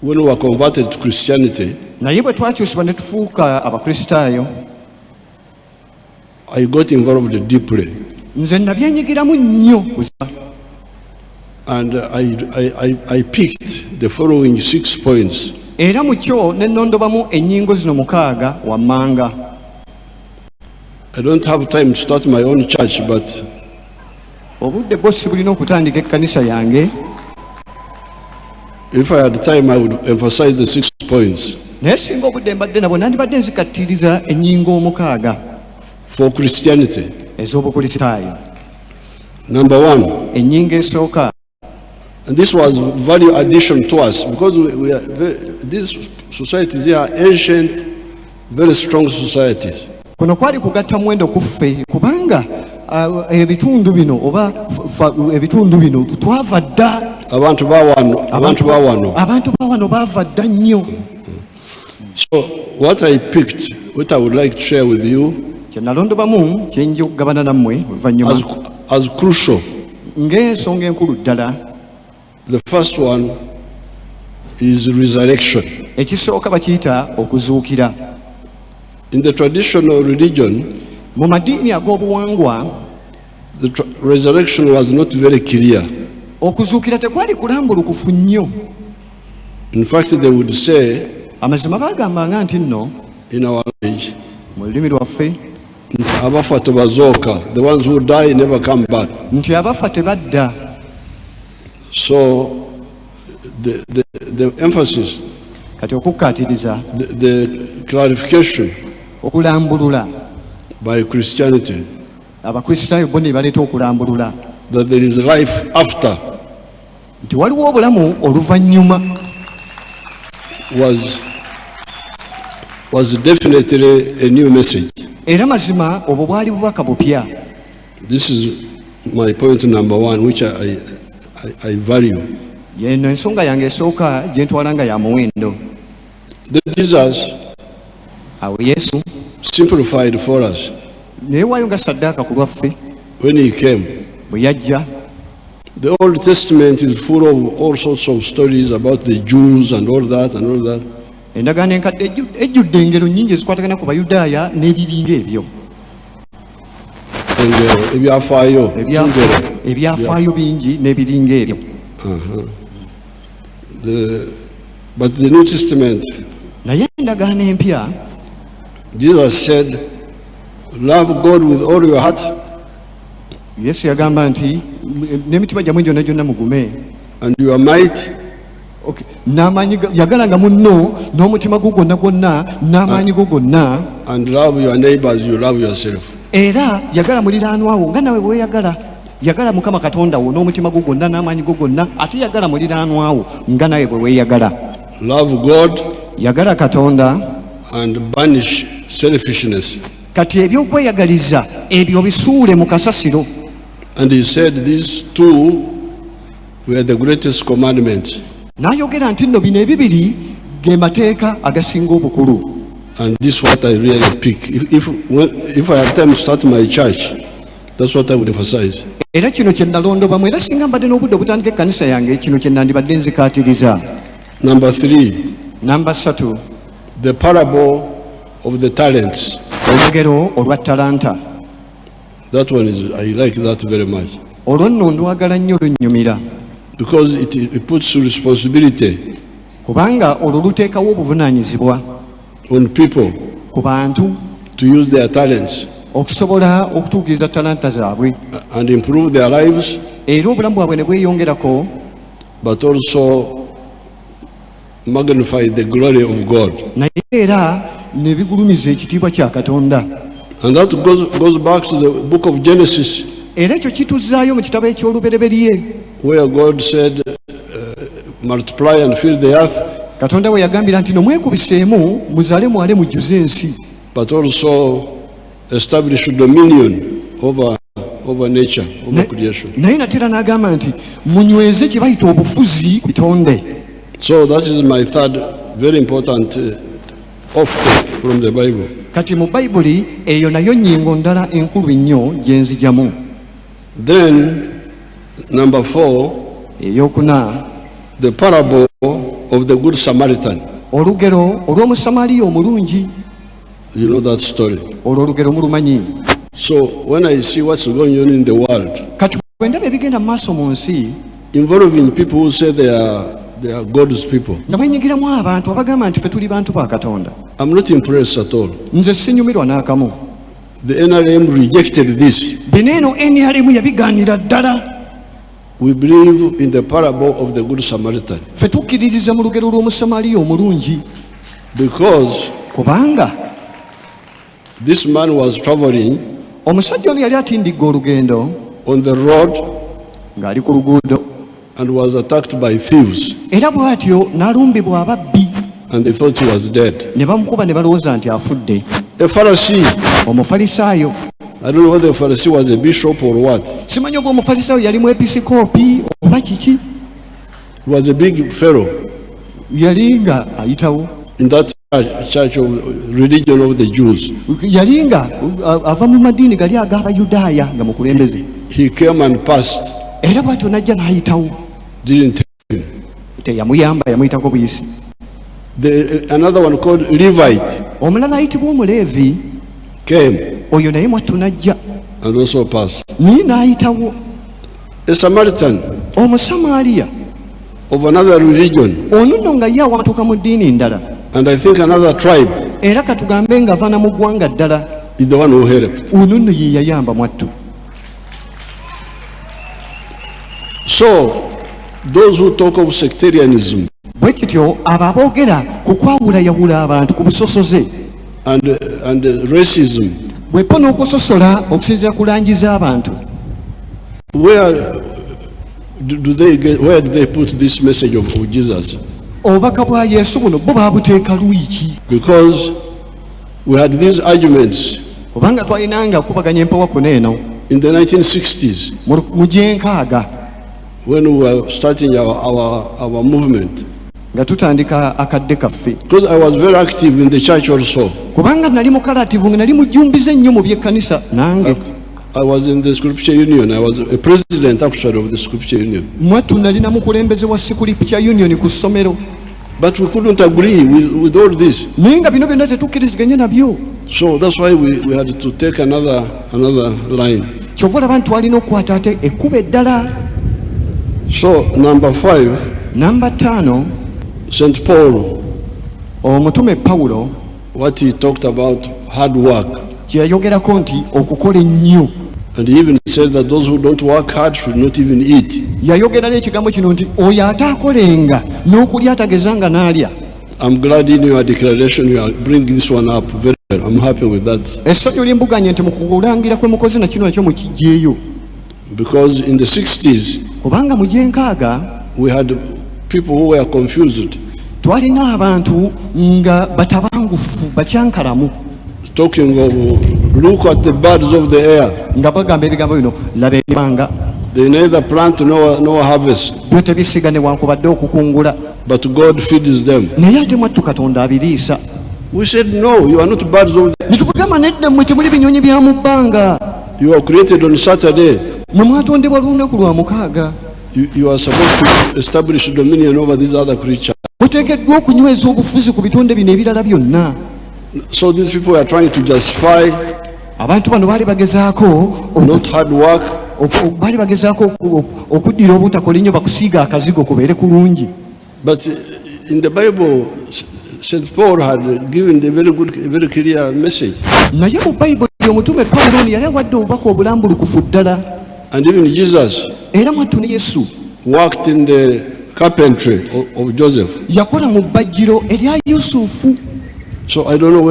when we were converted to Christianity, naye bwe twakyusibwa ne tufuuka abakristaayo, I got involved deeply. nze nabyenyigiramu nnyo. And I picked the following 6 points. Era mu kyo ne nnondobamu ennyingo zino 6 wammanga. I don't have time to start my own church, but obudde bwossi bulina okutandika ekkanisa yange. if I had time, I would emphasize the 6 points. Naye singa obudde mbadde nabwo nandibadde nzikattiriza ennyingo 6 for Christianity. ez'obukristaayo. Number 1. Ennyingo esooka. And this was value addition to us because these societies, they are ancient, very strong societies. Kuno kwali kugatta muwendo ku ffe kubanga ebitundu bino oba ebitundu bino twava dda. Abantu bawano bava dda nnyo. So what I picked, what I would like to share with you kye nalondobamu kye nja okugabana nammwe oluvannyuma as crucial. Ng'ensonga enkulu ddala. The first one is resurrection. Ekisooka bakiyita okuzuukira. In the traditional religion, mu madiini ag'obuwangwa, the resurrection was not very clear. okuzuukira tekwali kulambulukufu nnyo. In fact, they would say, amazima baagambanga nti nno in our age, mu lulimi lwaffe, abafa tebazooka, the ones who die never come back. nti abafa tebadda. So the emphasis, kati okukkaatiriza, the clarification okulambulula by Christianity abakristaayo bo ne baleeta okulambulula that there is life after nti waliwo obulamu oluvannyuma was definitely a new message. Era mazima obwo bwali bubaka bupya. This is my point number 1, which I value. Yeno ensonga yange esooka gye ntwala nga ya muwendo. Jesus awo Yesu simplified for us. Neewaayo nga saddaaka ku lwaffe. When he came, bwe yajja, the Old Testament is full of all sorts of stories about the Jews and all that and all that. Endagaano enkadde ejjudde engero nnyingi ezikwatagana ku Bayudaaya n'ebiringa ebyo. Ebyafaayo bingi n'ebiringa ebyo. But the New Testament, naye endagaano empya, Jesus said, love God with all your heart. Yesu yagamba nti n'emitima gyammwe gyonna gyonna mugume. And your might. Okay. N'amaanyi yagalanga munno n'omutima gwo gwonna gwonna n'amaanyi go gonna. And love your neighbor as you love yourself. Era yagala muliraanwa wo nga nawe bw'oyagala. Yagala Mukama Katonda wo n'omutima gwo gwonna n'amaanyi go gonna, ate yagala muliraanwa wo nga nawe bwe weeyagala. Love God. Yagala Katonda. And banish selfishness. Kati ebyokweyagaliza ebyo bisuule mu kasasiro. And he said these 2 were the greatest commandments. N'ayogera nti nno bino ebibiri ge mateeka agasinga obukulu. And this is what I really pick. If I have time to start my church, that's what I would emphasize. Era kino kye nalondobamu, era singa mbadde n'obudde obutandika ekkanisa yange, kino kye nandibadde nzikaatiriza. Number 3. Number 3. The parable of the talents. Olugero olwa talanta. That one is, I like that very much. Olwo nno ndwagala nnyo lunnyumira. Because it puts responsibility. Kubanga olwo luteekawo obuvunaanyizibwa. On people. Ku bantu. To use their talents. Okusobola okutuukiriza talanta zaabwe. And improve their lives. Era obulamu bwabwe ne bweyongerako. But also magnify the glory of God. Naye era ne bigulumiza ekitiibwa kya Katonda. And that goes back to the book of Genesis. Era ekyo kituzaayo mu kitabo eky'olubereberye. Where God said, multiply and fill the earth. Katonda we yagambira nti nomwekubiseemu muzaale mwale mujjuze ensi. But also establish dominion over nature, over creation. Naye natera n'agamba nti munyweze kye bayita obufuzi ku bitonde. So that is my third very important off-take from the Bible. Kati mu Bayibuli eyo nayo nnyingo ndala enkulu nnyo gye nzijamu. Then number 4, eyokuna, the parable of the Good Samaritan. olugero olw'omusamaliya omulungi. You know that story. olwo olugero mulumanyi. So when I see what's going on in the world, kati bwe ndaba ebigenda mu maaso mu nsi involving people who say they are God's people, nga mwenyigiramu abantu abagamba nti ffe tuli bantu ba Katonda, I'm not impressed at all. nze sinyumirwa n'akamu. The NRM rejected this. bino eno NRM yabigaanira ddala. We believe in the parable of the Good Samaritan ffe tukkiririza mu lugero lw'omusamaliya omulungi, because kubanga this man was traveling omusajja ono yali atindigga olugendo on the road ng'ali ku luguudo, and was attacked by thieves, era bw'atyo n'alumbibwa ababbi, and they thought he was dead. ne bamukuba ne balowooza nti afudde. A Pharisee, Omufalisaayo, I don't know whether a Pharisee was a bishop or what. simanyi oba omufalisaayo yali mwepisikoopi oba kiki, He was a big fellow yali nga ayitawo, in that church of religion of the Jews. yali nga ava mu madiini gali ag'Abayudaaya nga mukulembeze. He came and passed, Era bw'atyo n'ajja n'ayitawo, didn't help him. teyamuyamba, yamuyitako buyisi. Another one called Levite Omulala ayitibwa Omuleevi, came oyo naye mwattu n'ajja and also passed. naye n'ayitawo. A Samaritan Omusamaaliya of another religion, ono nno nga ye awatuuka mu ddiini ndala, and I think another tribe, era katugambe ng'avaana mu ggwanga ddala, is the one who helped. ono nno ye yayamba mwattu. So those who talk of sectarianism bwe kityo abo aboogera ku kwawulayawula abantu ku busosoze and racism, bwepo n'okusosola okusinziira ku langi z'abantu, where do they put this message of Jesus? obubaka bwa Yesu buno bo baabuteeka luyiki? Because we had these arguments Kubanga twalinanga okubaganya empewo kuno eno in the 1960s mu gyenkaaga when we were starting our movement. nga tutandika akadde kaffe, Because I was very active in the church also. kubanga nali mukalativu nga nali mujjumbiza ennyo mu by'ekkanisa. Nange I was in the Scripture Union. I was a president actually of the Scripture Union. mwattu nali na mukulembeze wa Scripture Union ku ssomero, But we couldn't agree with all this. naye nga bino byonna tetukkiriziganya nabyo. So that's why we had to take another line. Kyova olaba nti twalina okukwata ate ekkuba eddala. So number 5, Namba 5, St. Paul, omutume Pawulo what he talked about hard work. kye yayogerako nti okukola ennyo. And he even said that those who don't work hard should not even eat. Yayogera n'ekigambo kino nti oyo ataakolenga n'okulya atagezanga n'alya. I'm glad in your declaration you are bringing this one up. Very well. I'm happy with that. Essanyu limbuganye nti mu kulangira kwe mukozi na kino nakyo mukiggyeeyo. Because in the 60s, Kubanga mu gyenkaaga we had people who were confused, twalina abantu nga batabangufu bakyankalamu, talking of, look at the birds of the air. nga bagamba ebigambo bino, laba ebbanga They neither plant nor harvest, byo tebisiga newankubadde okukungula, but God feeds them. naye ate mwattu Katonda abiriisa. We said, no, you are not birds of the air. Ne tugamba nedda mmwe temuli binyonyi bya mu bbanga, You are created on Saturday. mwe mwatondebwa lunaku lwa mukaaga. You are supposed to establish dominion over these other creatures. Muteekeddwa okunyweza obufuzi ku bitonde bino ebirala byonna. So these people are trying to justify Abantu bano baali bagezaako not hard work, baali bagezaako okuddira obutakola ennyo bakusiiga akazigo kubeere kulungi. but in the Bible, St. Paul had given a very clear message. Naye mu Bayibuli omutume Pawulo ono yali awadde obubaka obulambulukufu ddala. And even Jesus Era mwattu ne Yesu worked in the carpentry of Joseph. yakola mu bbajjiro erya Yusufu. So I don't know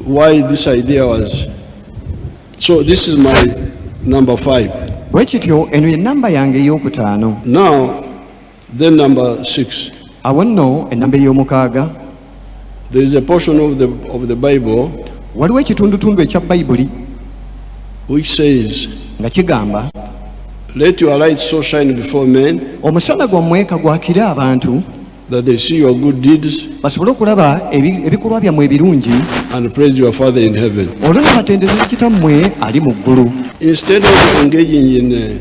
why this idea was. So this is my number 5. Bwe kityo eno ye nnamba yange ey'okutaano. Now, then number 6. Awo nno ennamba ey'omukaaga, There is a portion of the Bible waliwo ekitundutundu ekya Bayibuli which says, nga kigamba, let your light so shine before men omusana gwammwe kagwakire abantu that they see your good deeds basobole okulaba ebikolwa byammwe ebirungi, and praise your Father in heaven. olwo ne batendereza kitammwe ali mu ggulu. Instead of engaging in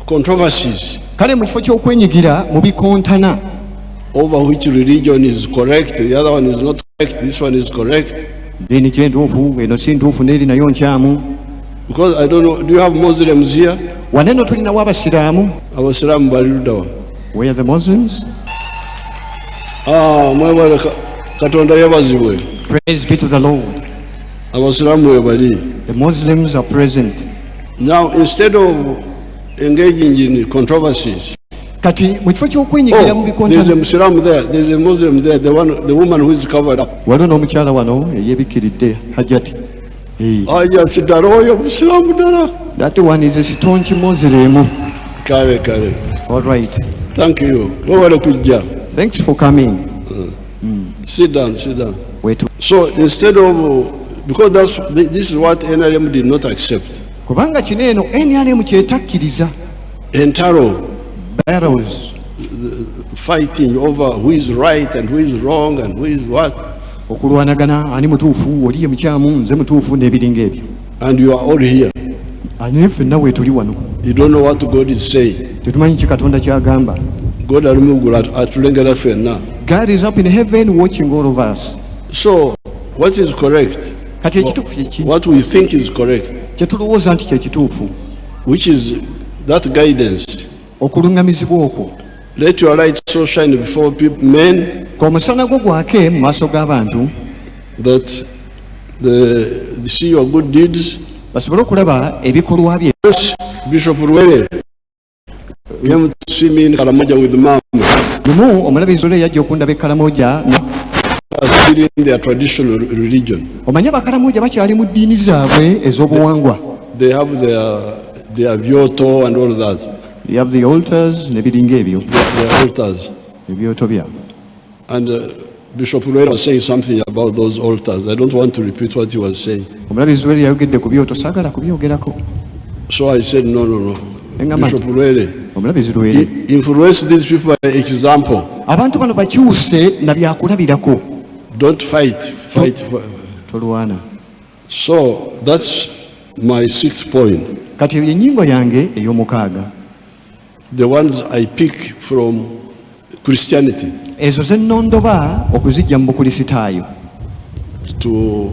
controversies, Kale mu kifo ky'okwenyigira mu bikontana, over which religion is correct, the other one is not correct, this one is correct. Dini kyentuufu, eno si ntuufu n'eri nayo nkyamu. Because I don't know, do you have Muslims here? Waneno tulinawo abasiraamu. Abasiraamu bali ludda wa? Where are the Muslims? Mwebale Katonda yebazibwe. Praise be to the Lord. Abasiraamu we bali. The Muslims are present. Now, instead of engaging in controversies, Kati mu kifo ky'okwenyigira mu there's a bikontana. Muslim there, there's a Muslim there, the woman who is covered up. Waliwo n'omukyala wano eyeebikiridde Hajjati. Aja sidala oyo Muslim dala. That one is a staunch Muslim. Kale. All right. Thank you. Wewale kujja. Thanks for coming. Sit down. Wetu. So instead of, because this is what NRM did not accept. Kubanga kino eno NRM kyetakkiriza. Entaro Battles. fighting over who is right and who is wrong and who is what. Okulwanagana ani mutuufu oli ye mukyamu nze mutuufu n'ebiringa ebyo. And you are all here. Ani ffenna weetuli wano. You don't know what God is saying. Tetumanyi ki Katonda ky'agamba. God ali muggulu atulengera ffenna. God is up in heaven watching all of us. So what is correct? Kati ekituufu kyeki What we think is correct, kye tulowooza nti kye kituufu. which is that guidance. Okuluŋŋamizibwa okwo. Let your light so shine before men K'omusana gwo gwake mu maaso g'abantu that they see your good deeds. basobole okulaba ebikolwa bye. Yes, Bishop Rwere came to see me in Karamoja with mom, Lumu omulabizi ole yajja okundaba e Karamoja. still in their traditional religion. Omanye Abakaramoja bakyali mu ddiini zaabwe ez'obuwangwa. They have their byoto and all that, You have the altars n'ebiringa ebyo. their altars. Ebyoto byabwe. And Bishop Rwere was saying something about those altars. I don't want to repeat what he was saying. Omulabizi ole yayogedde ku byoto saagala kubyogerako. So I said, no. Engamba Bishop nti, Rwere, omulabizi Lwere, influence these people by example. abantu bano bakyuse na byakulabirako. Don't fight. Tolwana. So that's my 6th point. Kati eyo ennyingo yange ey'omukaaga. The ones I pick from Christianity Ezo ze nnondoba okuziggya mu Bukristaayo. to